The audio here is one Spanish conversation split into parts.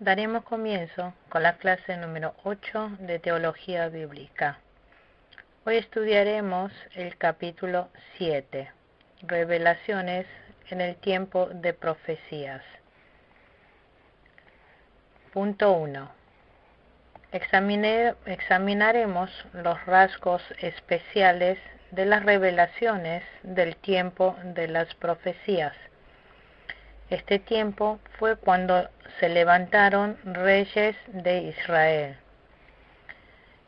Daremos comienzo con la clase número 8 de Teología Bíblica. Hoy estudiaremos el capítulo 7, Revelaciones en el tiempo de profecías. Punto 1. Examinaremos los rasgos especiales de las revelaciones del tiempo de las profecías. Este tiempo fue cuando se levantaron reyes de Israel.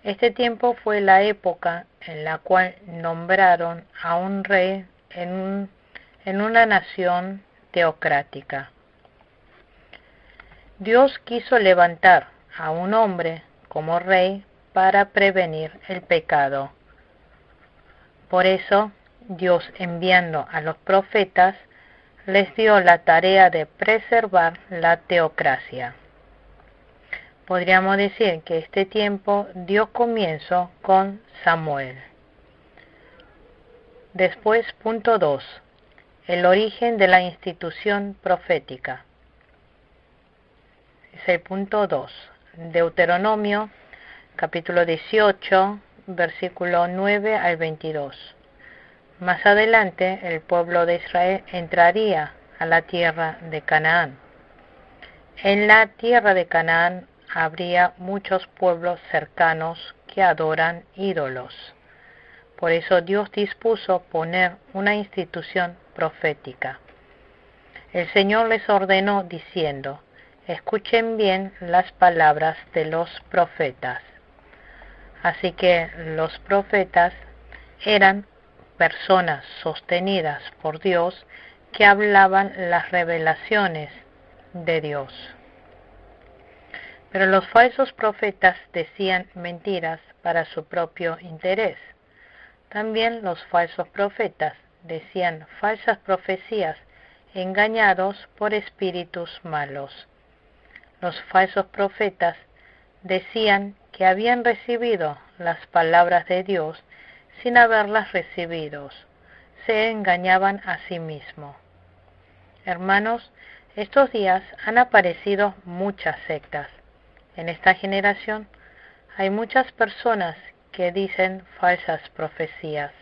Este tiempo fue la época en la cual nombraron a un rey en una nación teocrática. Dios quiso levantar a un hombre como rey para prevenir el pecado. Por eso, Dios, enviando a los profetas, les dio la tarea de preservar la teocracia. Podríamos decir que este tiempo dio comienzo con Samuel. Después, punto 2. El origen de la institución profética. Es el punto 2. Deuteronomio, capítulo 18, versículo 9 al 22. Más adelante, el pueblo de Israel entraría a la tierra de Canaán. En la tierra de Canaán habría muchos pueblos cercanos que adoran ídolos. Por eso Dios dispuso poner una institución profética. El Señor les ordenó diciendo: escuchen bien las palabras de los profetas. Así que los profetas eran personas sostenidas por Dios que hablaban las revelaciones de Dios. Pero los falsos profetas decían mentiras para su propio interés. También los falsos profetas decían falsas profecías engañados por espíritus malos. Los falsos profetas decían que habían recibido las palabras de Dios sin haberlas recibido. Se engañaban a sí mismos. Hermanos, estos días han aparecido muchas sectas. En esta generación hay muchas personas que dicen falsas profecías.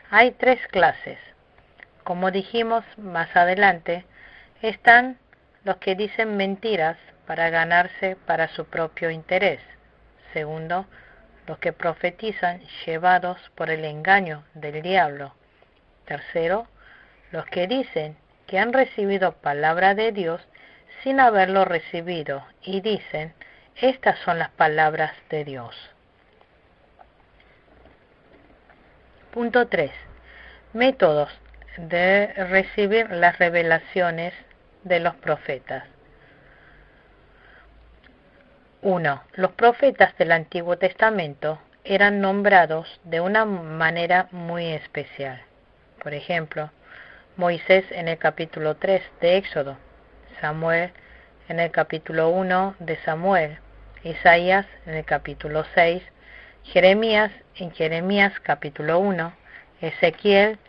Hay tres clases. Como dijimos más adelante, están los que dicen mentiras para ganarse para su propio interés. Segundo, los que profetizan llevados por el engaño del diablo. Tercero, los que dicen que han recibido palabra de Dios sin haberlo recibido y dicen: estas son las palabras de Dios. Punto 3. Métodos de recibir las revelaciones de los profetas. 1. Los profetas del Antiguo Testamento eran nombrados de una manera muy especial. Por ejemplo, Moisés en el capítulo 3 de Éxodo, Samuel en el capítulo 1 de Samuel, Isaías en el capítulo 6, Jeremías en Jeremías capítulo 1, Ezequiel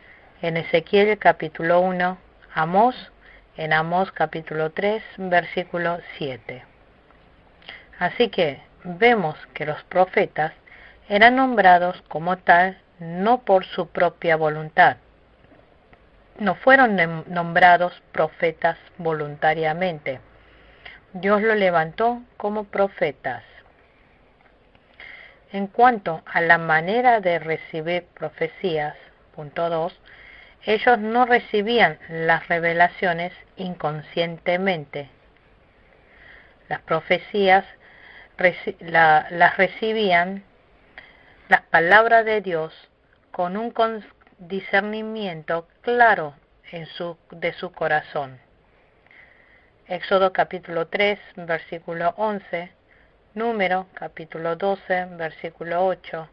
en Ezequiel capítulo 1, Amós en Amós capítulo 3, versículo 7. Así que vemos que los profetas eran nombrados como tal no por su propia voluntad. No fueron nombrados profetas voluntariamente. Dios los levantó como profetas. En cuanto a la manera de recibir profecías, punto 2, ellos no recibían las revelaciones inconscientemente. Las profecías las recibían, las palabras de Dios, con un discernimiento claro de su corazón. Éxodo capítulo 3, versículo 11, Número capítulo 12, versículo 8,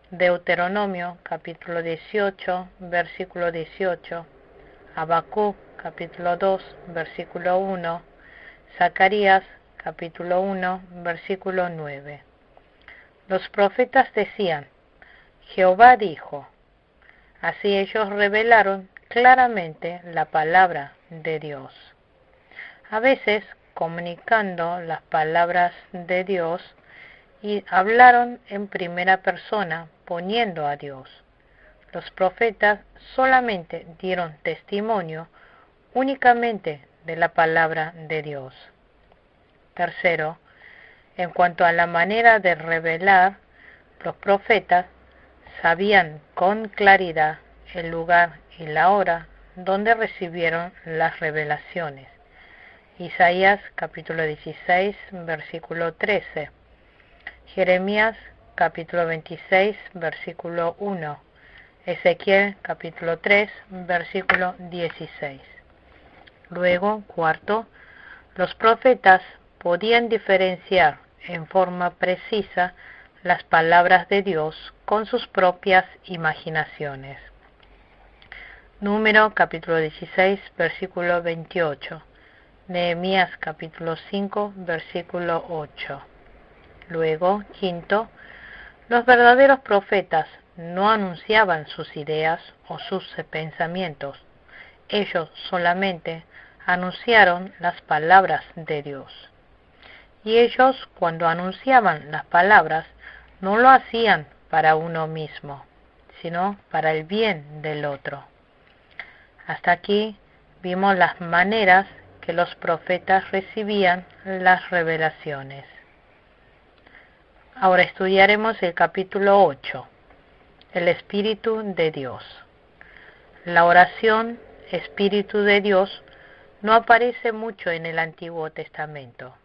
Deuteronomio capítulo 18, versículo 18, Habacuc capítulo 2, versículo 1, Zacarías capítulo 1, versículo 9. Los profetas decían: Jehová dijo. Así ellos revelaron claramente la palabra de Dios. A veces, comunicando las palabras de Dios y hablaron en primera persona, poniendo a Dios. Los profetas solamente dieron testimonio únicamente de la palabra de Dios. Tercero, en cuanto a la manera de revelar, los profetas sabían con claridad el lugar y la hora donde recibieron las revelaciones. Isaías capítulo 16, versículo 13. Jeremías capítulo 26, versículo 1. Ezequiel capítulo 3, versículo 16. Luego, cuarto, los profetas podían diferenciar en forma precisa las palabras de Dios con sus propias imaginaciones. Número capítulo 16, versículo 28. Nehemías capítulo 5, versículo 8. Luego, quinto, los verdaderos profetas no anunciaban sus ideas o sus pensamientos. Ellos solamente anunciaron las palabras de Dios. Y ellos, cuando anunciaban las palabras, no lo hacían para uno mismo, sino para el bien del otro. Hasta aquí vimos las maneras que los profetas recibían las revelaciones. Ahora estudiaremos el capítulo 8, el Espíritu de Dios. La oración Espíritu de Dios no aparece mucho en el Antiguo Testamento.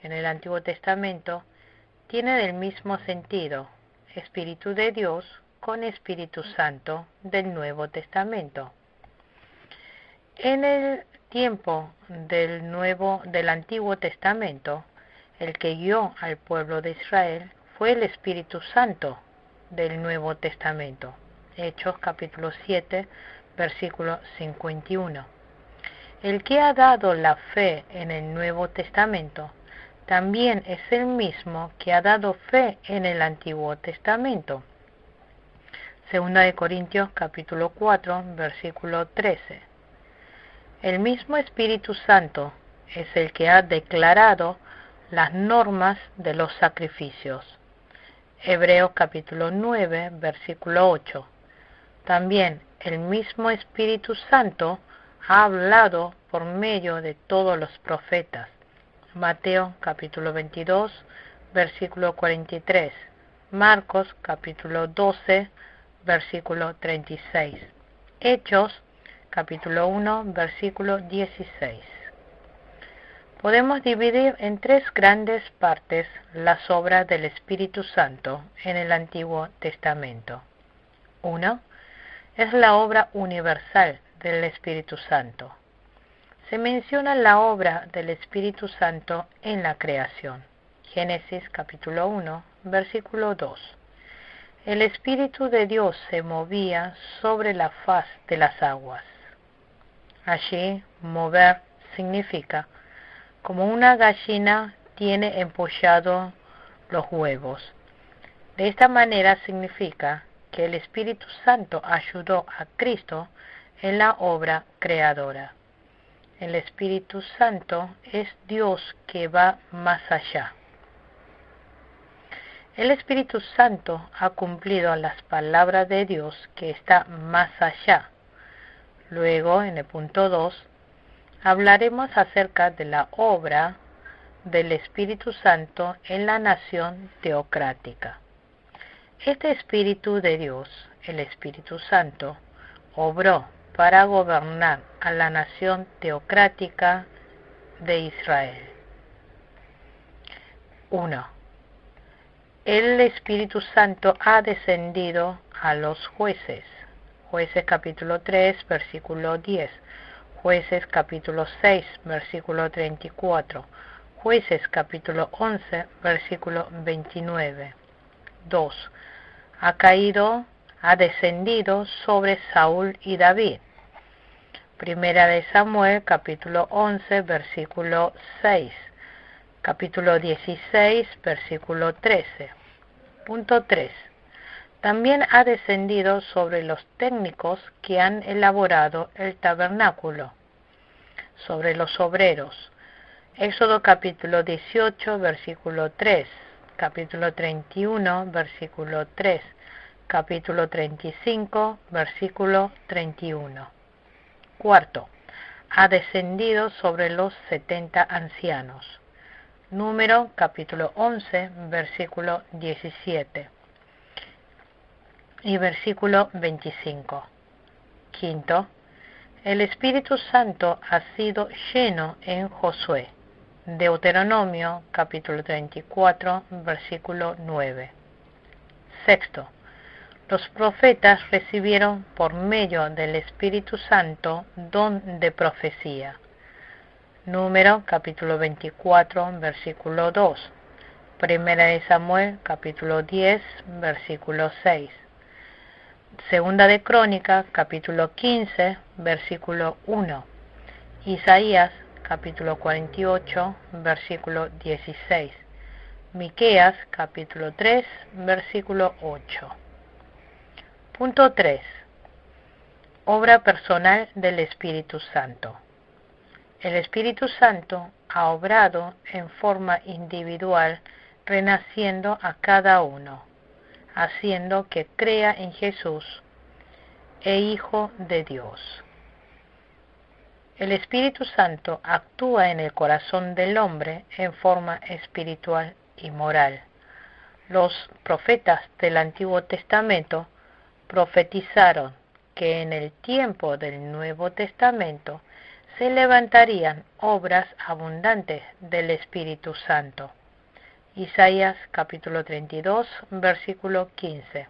En el Antiguo Testamento tiene del mismo sentido Espíritu de Dios con Espíritu Santo del Nuevo Testamento. En el tiempo del Antiguo Testamento, el que guió al pueblo de Israel fue el Espíritu Santo del Nuevo Testamento. Hechos capítulo 7, versículo 51. El que ha dado la fe en el Nuevo Testamento también es el mismo que ha dado fe en el Antiguo Testamento. Segunda de Corintios capítulo 4, versículo 13. El mismo Espíritu Santo es el que ha declarado las normas de los sacrificios. Hebreos capítulo 9, versículo 8. También el mismo Espíritu Santo ha hablado por medio de todos los profetas. Mateo capítulo 22, versículo 43. Marcos capítulo 12, versículo 36. Hechos capítulo 1, versículo 16. Podemos dividir en tres grandes partes las obras del Espíritu Santo en el Antiguo Testamento. 1. Es la obra universal del Espíritu Santo. Se menciona la obra del Espíritu Santo en la creación. Génesis capítulo 1, versículo 2. El Espíritu de Dios se movía sobre la faz de las aguas. Allí, mover significa como una gallina tiene empollado los huevos. De esta manera significa que el Espíritu Santo ayudó a Cristo en la obra creadora. El Espíritu Santo es Dios que va más allá. El Espíritu Santo ha cumplido las palabras de Dios que está más allá. Luego, en el punto 2, hablaremos acerca de la obra del Espíritu Santo en la nación teocrática. Este Espíritu de Dios, el Espíritu Santo, obró para gobernar a la nación teocrática de Israel. 1. El Espíritu Santo ha descendido a los jueces. Jueces capítulo 3, versículo 10. Jueces capítulo 6, versículo 34. Jueces capítulo 11, versículo 29. 2. Ha descendido sobre Saúl y David. Primera de Samuel capítulo 11, versículo 6. Capítulo 16, versículo 13. Punto 3. También ha descendido sobre los técnicos que han elaborado el tabernáculo, sobre los obreros, Éxodo capítulo 18, versículo 3, capítulo 31, versículo 3, capítulo 35, versículo 31. Cuarto, ha descendido sobre los 70 ancianos. Número capítulo 11, versículo 17 y versículo 25. Quinto, el Espíritu Santo ha sido lleno en Josué. Deuteronomio capítulo 34, versículo 9. Sexto, los profetas recibieron por medio del Espíritu Santo don de profecía. Número capítulo 24, versículo 2. Primera de Samuel capítulo 10, versículo 6. Segunda de Crónica capítulo 15, versículo 1. Isaías capítulo 48, versículo 16. Miqueas capítulo 3, versículo 8. Punto 3. Obra personal del Espíritu Santo. El Espíritu Santo ha obrado en forma individual, renaciendo a cada uno, haciendo que crea en Jesús, el Hijo de Dios. El Espíritu Santo actúa en el corazón del hombre en forma espiritual y moral. Los profetas del Antiguo Testamento profetizaron que en el tiempo del Nuevo Testamento se levantarían obras abundantes del Espíritu Santo. Isaías capítulo 32, versículo 15.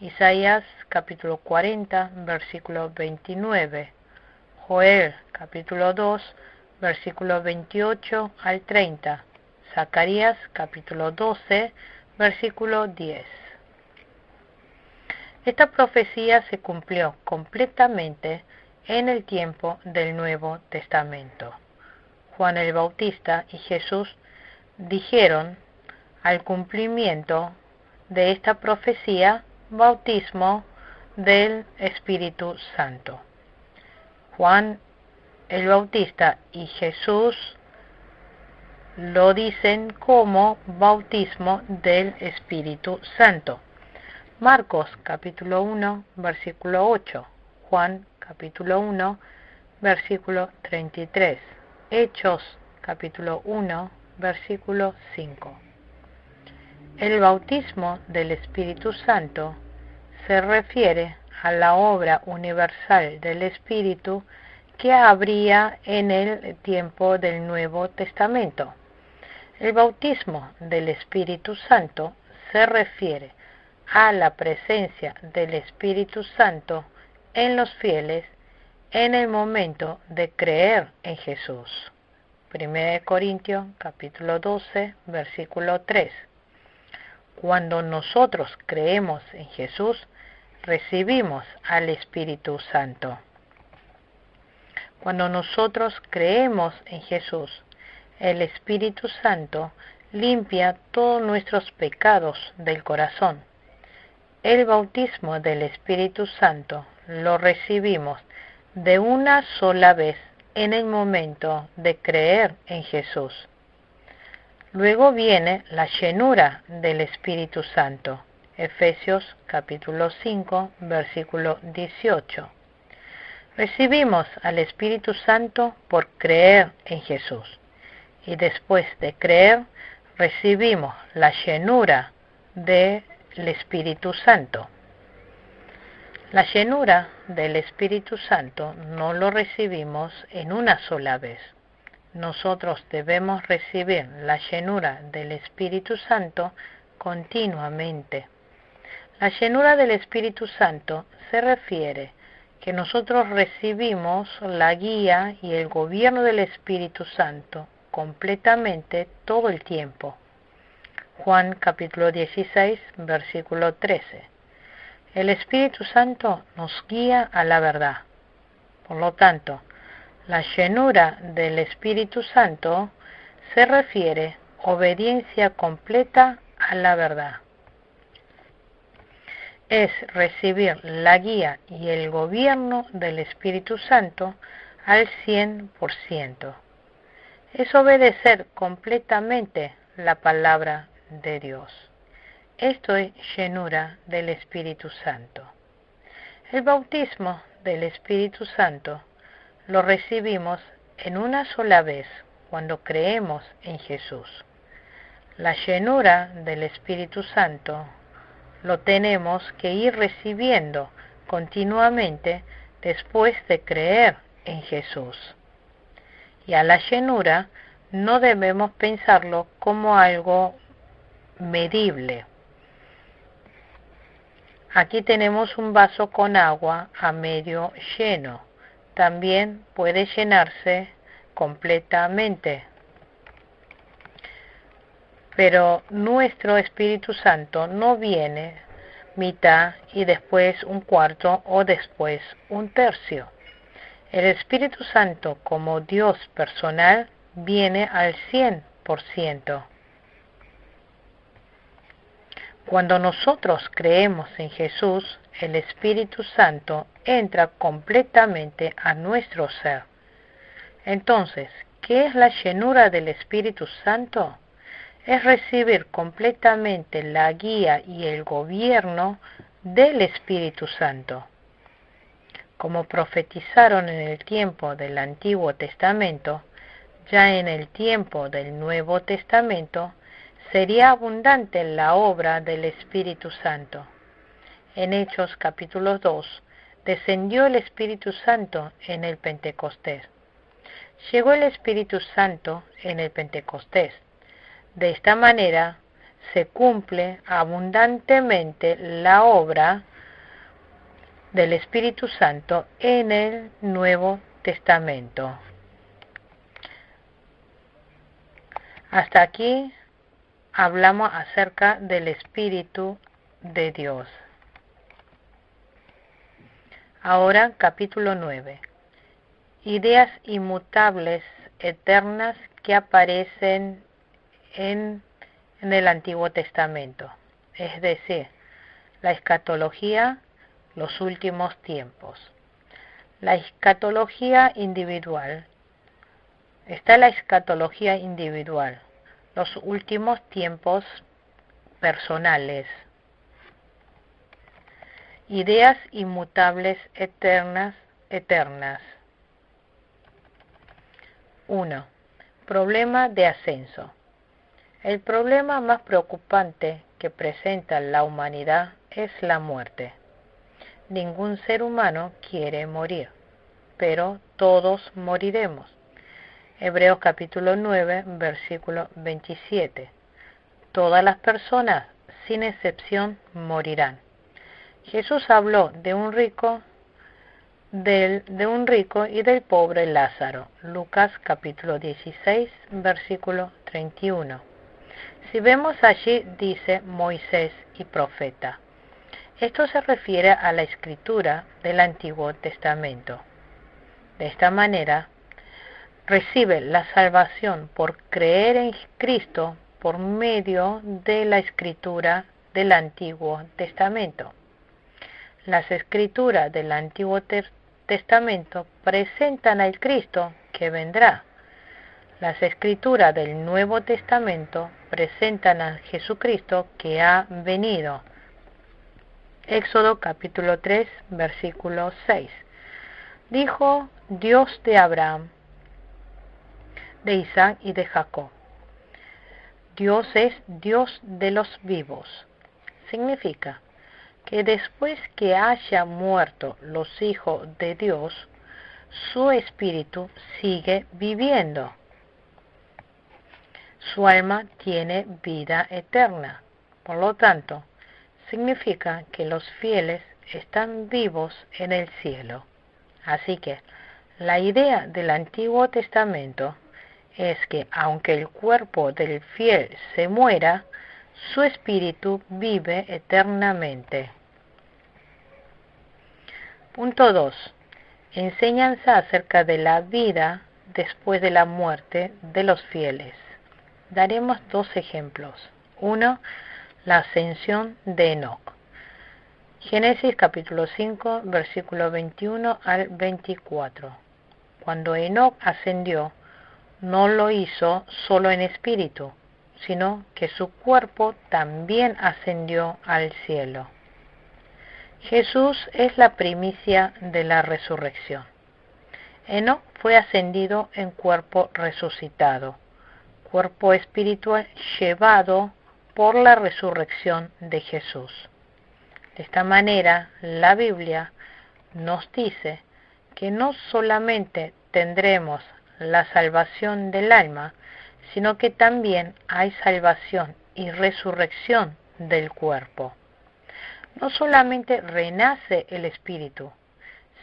Isaías capítulo 40, versículo 29. Joel capítulo 2, versículo 28 al 30. Zacarías capítulo 12, versículo 10. Esta profecía se cumplió completamente en el tiempo del Nuevo Testamento. Juan el Bautista y Jesús dijeron al cumplimiento de esta profecía bautismo del Espíritu Santo. Juan el Bautista y Jesús lo dicen como bautismo del Espíritu Santo. Marcos capítulo 1, versículo 8. Juan capítulo 1, versículo 33. Hechos capítulo 1, versículo 5. El bautismo del Espíritu Santo se refiere a la obra universal del Espíritu que habría en el tiempo del Nuevo Testamento. El bautismo del Espíritu Santo se refiere a la presencia del Espíritu Santo en los fieles en el momento de creer en Jesús. 1 Corintios capítulo 12, versículo 3. Cuando nosotros creemos en Jesús, recibimos al Espíritu Santo. Cuando nosotros creemos en Jesús, el Espíritu Santo limpia todos nuestros pecados del corazón. El bautismo del Espíritu Santo lo recibimos de una sola vez en el momento de creer en Jesús. Luego viene la llenura del Espíritu Santo. Efesios capítulo 5, versículo 18. Recibimos al Espíritu Santo por creer en Jesús. Y después de creer, recibimos la llenura del Espíritu Santo. La llenura del Espíritu Santo no lo recibimos en una sola vez. Nosotros debemos recibir la llenura del Espíritu Santo continuamente. La llenura del Espíritu Santo se refiere que nosotros recibimos la guía y el gobierno del Espíritu Santo completamente todo el tiempo. Juan capítulo 16, versículo 13. El Espíritu Santo nos guía a la verdad. Por lo tanto, la llenura del Espíritu Santo se refiere a obediencia completa a la verdad. Es recibir la guía y el gobierno del Espíritu Santo al 100%. es obedecer completamente la palabra de Dios. Esto es llenura del Espíritu Santo. El bautismo del Espíritu Santo lo recibimos en una sola vez cuando creemos en Jesús. La llenura del Espíritu Santo lo tenemos que ir recibiendo continuamente después de creer en Jesús. Y a la llenura no debemos pensarlo como algo medible. Aquí tenemos un vaso con agua a medio lleno. También puede llenarse completamente. Pero nuestro Espíritu Santo no viene mitad y después un cuarto o después un tercio. El Espíritu Santo como Dios personal viene al 100%. Cuando nosotros creemos en Jesús, el Espíritu Santo entra completamente a nuestro ser. Entonces, ¿qué es la llenura del Espíritu Santo? Es recibir completamente la guía y el gobierno del Espíritu Santo. Como profetizaron en el tiempo del Antiguo Testamento, ya en el tiempo del Nuevo Testamento sería abundante la obra del Espíritu Santo. En Hechos capítulo 2, descendió el Espíritu Santo en el Pentecostés. Llegó el Espíritu Santo en el Pentecostés. De esta manera se cumple abundantemente la obra del Espíritu Santo en el Nuevo Testamento. Hasta aquí hablamos acerca del Espíritu de Dios. Ahora capítulo 9. Ideas inmutables, eternas que aparecen en el Antiguo Testamento. Es decir, la escatología, los últimos tiempos. La escatología individual. Está la escatología individual, los últimos tiempos personales. Ideas inmutables eternas. 1. Problema de ascenso. El problema más preocupante que presenta la humanidad es la muerte. Ningún ser humano quiere morir, pero todos moriremos. Hebreos capítulo 9, versículo 27. Todas las personas, sin excepción, morirán. Jesús habló de un rico y del pobre Lázaro. Lucas capítulo 16, versículo 31. Si vemos allí, dice Moisés y profeta. Esto se refiere a la escritura del Antiguo Testamento. De esta manera, recibe la salvación por creer en Cristo por medio de la escritura del Antiguo Testamento. Las escrituras del Antiguo Testamento presentan al Cristo que vendrá. Las escrituras del Nuevo Testamento presentan a Jesucristo que ha venido. Éxodo capítulo 3, versículo 6. Dijo Dios de Abraham, de Isaac y de Jacob. Dios es Dios de los vivos. Significa que después que haya muerto los hijos de Dios, su espíritu sigue viviendo. Su alma tiene vida eterna. Por lo tanto, significa que los fieles están vivos en el cielo. Así que la idea del Antiguo Testamento es que aunque el cuerpo del fiel se muera, su espíritu vive eternamente. Punto 2. Enseñanza acerca de la vida después de la muerte de los fieles. Daremos dos ejemplos. 1. La ascensión de Enoc. Génesis capítulo 5, versículo 21 al 24. Cuando Enoc ascendió, no lo hizo solo en espíritu, sino que su cuerpo también ascendió al cielo. Jesús es la primicia de la resurrección. Enoc fue ascendido en cuerpo resucitado, cuerpo espiritual llevado por la resurrección de Jesús. De esta manera, la Biblia nos dice que no solamente tendremos la salvación del alma, sino que también hay salvación y resurrección del cuerpo. No solamente renace el espíritu,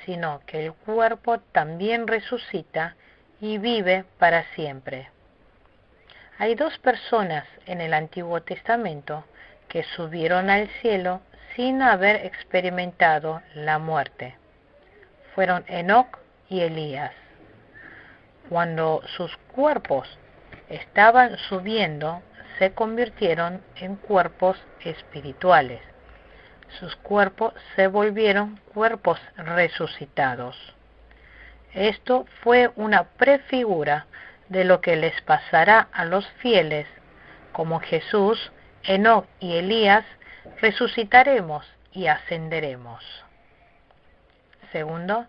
sino que el cuerpo también resucita y vive para siempre. Hay dos personas en el Antiguo Testamento que subieron al cielo sin haber experimentado la muerte. Fueron Enoc y Elías. Cuando sus cuerpos estaban subiendo, se convirtieron en cuerpos espirituales. Sus cuerpos se volvieron cuerpos resucitados. Esto fue una prefigura de lo que les pasará a los fieles, como Jesús, Enoc y Elías, resucitaremos y ascenderemos. Segundo,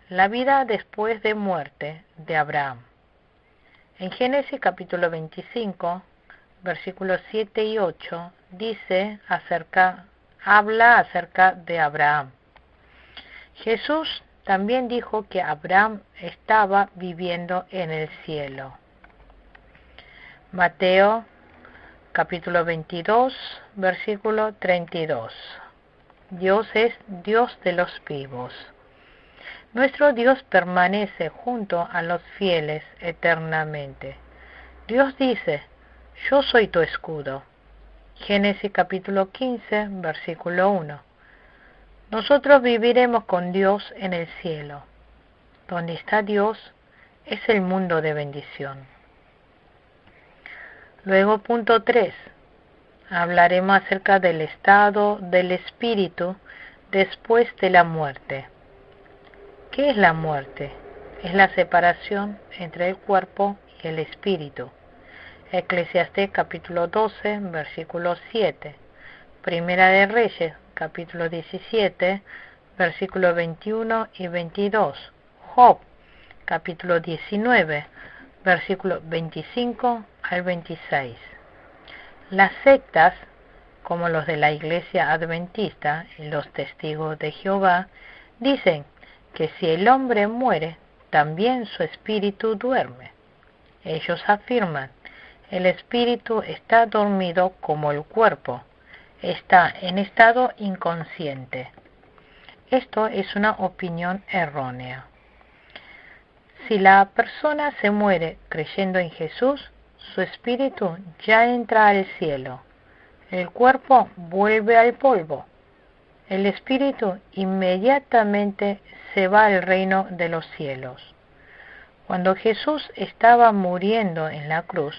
la vida después de muerte de Abraham. En Génesis capítulo 25, versículos 7 y 8, habla acerca de Abraham. Jesús también dijo que Abraham estaba viviendo en el cielo. Mateo capítulo 22, versículo 32. Dios es Dios de los vivos. Nuestro Dios permanece junto a los fieles eternamente. Dios dice, yo soy tu escudo. Génesis capítulo 15, versículo 1. Nosotros viviremos con Dios en el cielo. Donde está Dios es el mundo de bendición. Luego, punto 3. Hablaremos acerca del estado del espíritu después de la muerte. ¿Qué es la muerte? Es la separación entre el cuerpo y el espíritu. Eclesiastés capítulo 12, versículo 7. Primera de Reyes, capítulo 17, versículos 21 y 22. Job, capítulo 19, versículos 25 al 26. Las sectas, como los de la Iglesia Adventista y los Testigos de Jehová, dicen que si el hombre muere, también su espíritu duerme. Ellos afirman, el espíritu está dormido como el cuerpo, está en estado inconsciente. Esto es una opinión errónea. Si la persona se muere creyendo en Jesús, su espíritu ya entra al cielo. El cuerpo vuelve al polvo. El espíritu inmediatamente se va al reino de los cielos. Cuando Jesús estaba muriendo en la cruz,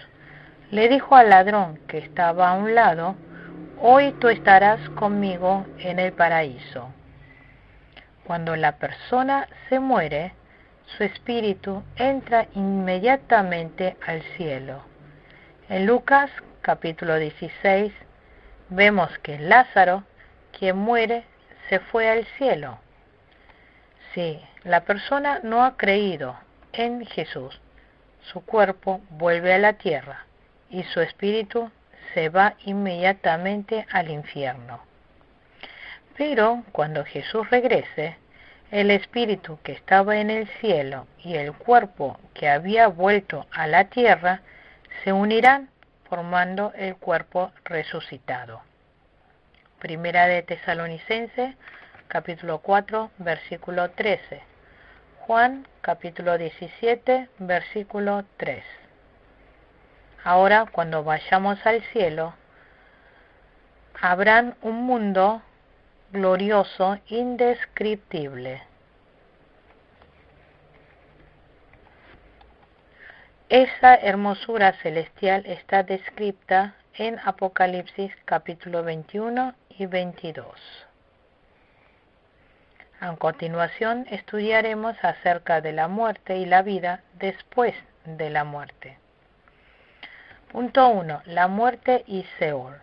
le dijo al ladrón que estaba a un lado, hoy tú estarás conmigo en el paraíso. Cuando la persona se muere, su espíritu entra inmediatamente al cielo. En Lucas capítulo 16 vemos que Lázaro, quien muere, se fue al cielo. Si la persona no ha creído en Jesús, su cuerpo vuelve a la tierra y su espíritu se va inmediatamente al infierno. Pero cuando Jesús regrese, el espíritu que estaba en el cielo y el cuerpo que había vuelto a la tierra se unirán formando el cuerpo resucitado. Primera de Tesalonicenses, capítulo 4, versículo 13. Juan, capítulo 17, versículo 3. Ahora, cuando vayamos al cielo, habrá un mundo glorioso, indescriptible. Esa hermosura celestial está descrita en Apocalipsis capítulo 21 y 22. A continuación estudiaremos acerca de la muerte y la vida después de la muerte. Punto 1. La muerte y Seol.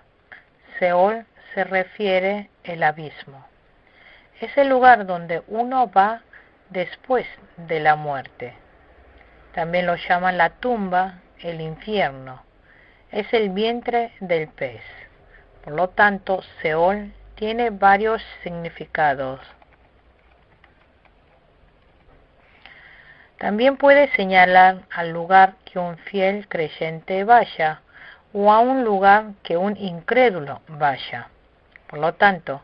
Seol se refiere al abismo. Es el lugar donde uno va después de la muerte. También lo llaman la tumba, el infierno. Es el vientre del pez. Por lo tanto, Seol tiene varios significados. También puede señalar al lugar que un fiel creyente vaya o a un lugar que un incrédulo vaya. Por lo tanto,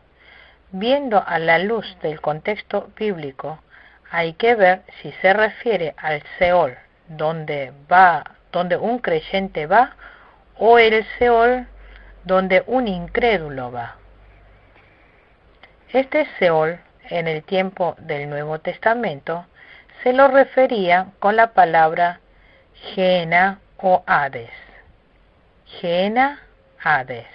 viendo a la luz del contexto bíblico, hay que ver si se refiere al Seol donde un creyente va o el Seol donde un incrédulo va. Este Seol, en el tiempo del Nuevo Testamento, se lo refería con la palabra Gehenna o Hades. Gehenna, Hades.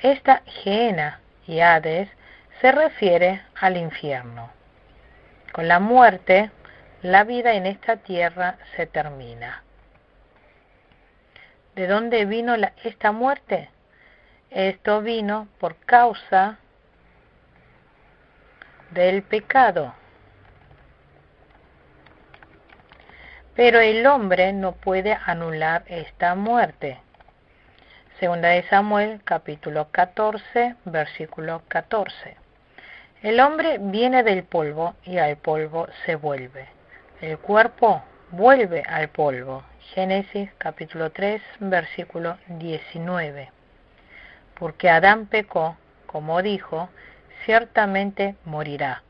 Esta Gehenna y Hades se refiere al infierno. Con la muerte, la vida en esta tierra se termina. ¿De dónde vino esta muerte? Esto vino por causa del pecado. Pero el hombre no puede anular esta muerte. Segunda de Samuel, capítulo 14, versículo 14. El hombre viene del polvo y al polvo se vuelve. El cuerpo vuelve al polvo. Génesis, capítulo 3, versículo 19. Porque Adán pecó, como dijo, ciertamente morirá.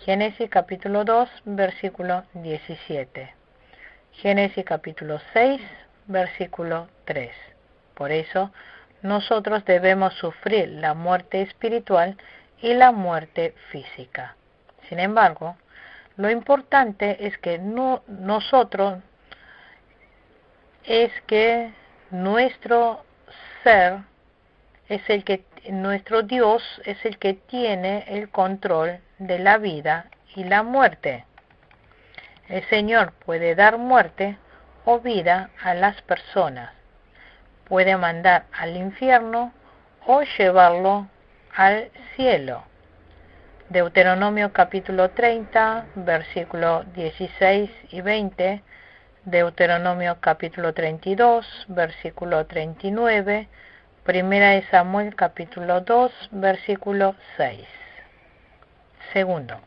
Génesis, capítulo 2, versículo 17. Génesis capítulo 6, versículo 3. Por eso, nosotros debemos sufrir la muerte espiritual y la muerte física. Sin embargo, lo importante es que nuestro ser nuestro Dios es el que tiene el control de la vida y la muerte. El Señor puede dar muerte o vida a las personas. Puede mandar al infierno o llevarlo al cielo. Deuteronomio capítulo 30, versículos 16 y 20. Deuteronomio capítulo 32, versículo 39. Primera de Samuel capítulo 2, versículo 6. Segundo,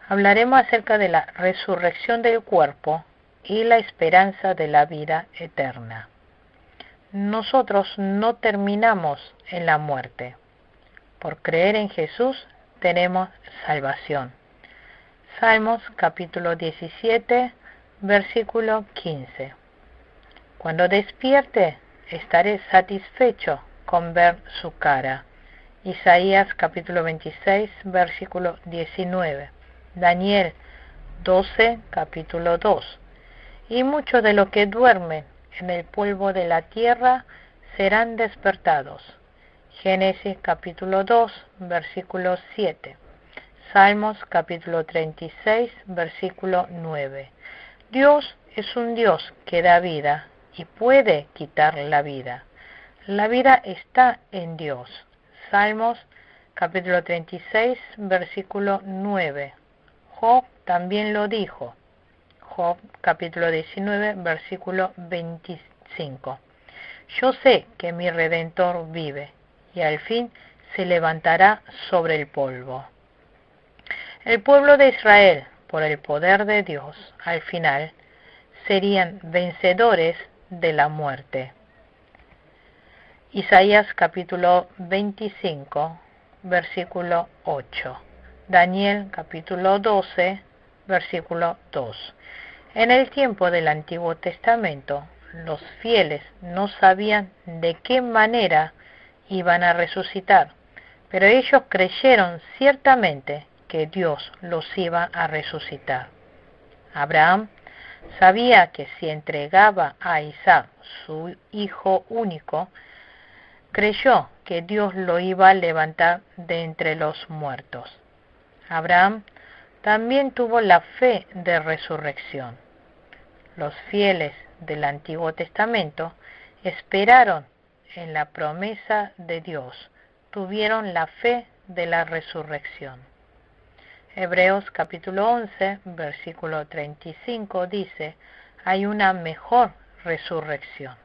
hablaremos acerca de la resurrección del cuerpo y la esperanza de la vida eterna. Nosotros no terminamos en la muerte. Por creer en Jesús tenemos salvación. Salmos capítulo 17, versículo 15. Cuando despierte, estaré satisfecho con ver su cara. Isaías capítulo 26, versículo 19. Daniel 12, capítulo 2. Y muchos de los que duermen en el polvo de la tierra serán despertados. Génesis capítulo 2, versículo 7. Salmos capítulo 36, versículo 9. Dios es un Dios que da vida y puede quitar la vida. La vida está en Dios. Salmos capítulo 36, versículo 9. Job también lo dijo. Job capítulo 19, versículo 25. Yo sé que mi Redentor vive y al fin se levantará sobre el polvo. El pueblo de Israel, por el poder de Dios, al final, serían vencedores de la muerte. Isaías capítulo 25, versículo 8. Daniel capítulo 12, versículo 2. En el tiempo del Antiguo Testamento, los fieles no sabían de qué manera iban a resucitar, pero ellos creyeron ciertamente que Dios los iba a resucitar. Abraham sabía que si entregaba a Isaac, su hijo único, creyó que Dios lo iba a levantar de entre los muertos. Abraham también tuvo la fe de resurrección. Los fieles del Antiguo Testamento esperaron en la promesa de Dios, tuvieron la fe de la resurrección. Hebreos capítulo 11, versículo 35 dice, hay una mejor resurrección,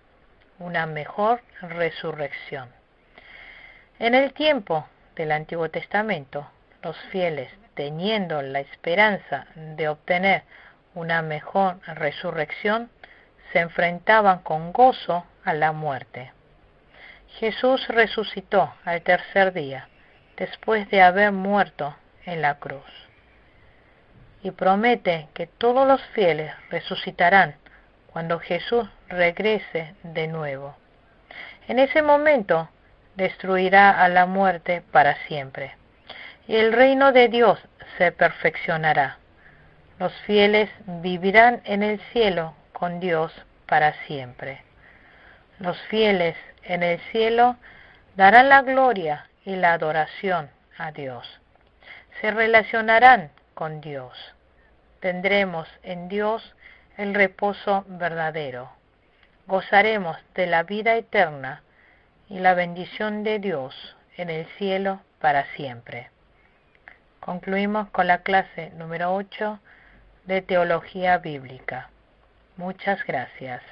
una mejor resurrección. En el tiempo del Antiguo Testamento, los fieles, teniendo la esperanza de obtener una mejor resurrección, se enfrentaban con gozo a la muerte. Jesús resucitó al tercer día, después de haber muerto en la cruz, y promete que todos los fieles resucitarán cuando Jesús regrese de nuevo. En ese momento destruirá a la muerte para siempre, y el reino de Dios se perfeccionará. Los fieles vivirán en el cielo con Dios para siempre. Los fieles en el cielo darán la gloria y la adoración a Dios. Se relacionarán con Dios. Tendremos en Dios el reposo verdadero. Gozaremos de la vida eterna y la bendición de Dios en el cielo para siempre. Concluimos con la clase número 8 de Teología Bíblica. Muchas gracias.